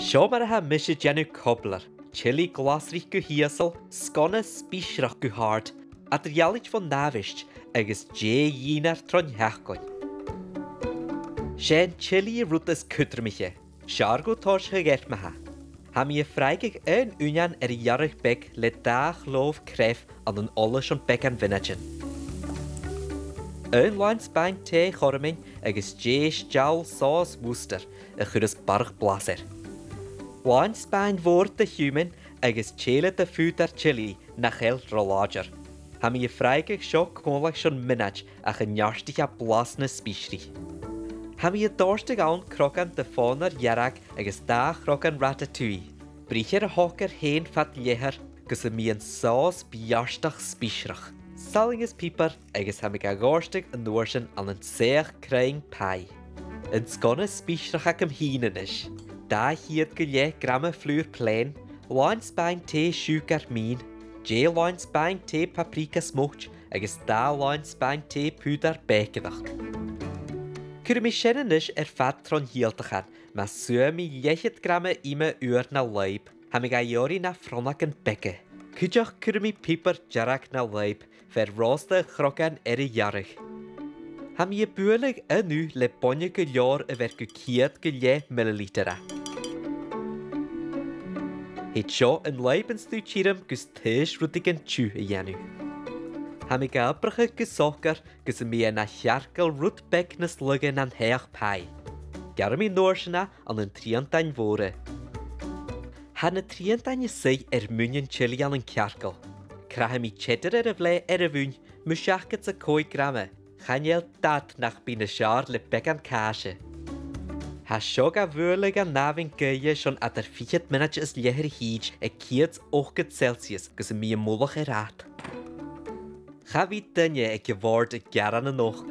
Seo mar ha misise genú cobbler, chili glasrich go hiasal, scona spísrach go hard, a drialit von navist agus dé dínar tron heachcoin. Sé chili rutas cutramiche, sear go tors hygert maha. Ha mi freigig een unian jarrig bek le daag loof kref an een alles on bek an vinnagen. Een lijn spijn te chorming agus dé stjal saus woester, a chudus barg blaser. Lijn spijn woord de human agus chele de futer chili nach el rollager. Ha mi freigig sjok konlag schon minnach a genjarstig a blasne spiesri. Ha mi dorstig aan krokan de foner jarag agus da krokan ratatouille. Bricher hokker heen fat jeher gus mi een saus biarstach spiesrach. Salinges pieper agus ha mi gorstig een noorsen an een zeer kring pai. Een skone spiesrach ak hienen is. Da hier gelje gramme fluur plein, lijn spijn te suiker mien, J lijn spijn te paprika smocht, agus da lijn spijn te puder bekedacht. Kur mi skennen is fat tron hiel te gaan, maar zo mi 10 gramme ime uur na leib, ha mi ga jori na fronaken bekke. Kujach kur mi pieper jarak na leib, verroste grokken jarig. Ha mi buurlig nu le bonje geljoor werke kiet gelje millilitera. Het sjo een leibenstuchirem gus tees rutigen tju janu. Ha mi gabrige gesokker gus mi na jarkel rutbeknes luggen an heag pai. Garmi noorsena an een triantain woore. Ha na triantain sei munien chili an een kjarkel. Krahe mi cheddar vle vun, musjaket ze kooi gramme. Chanjel dat nach bine sjaar le bek an kaasje. Ha sjoga vuurlig an navin geje schon at 4 minutes leher hiij kiet 8 Celsius gus mi moelig raad. Ga wie dunje ik je woord garan nog.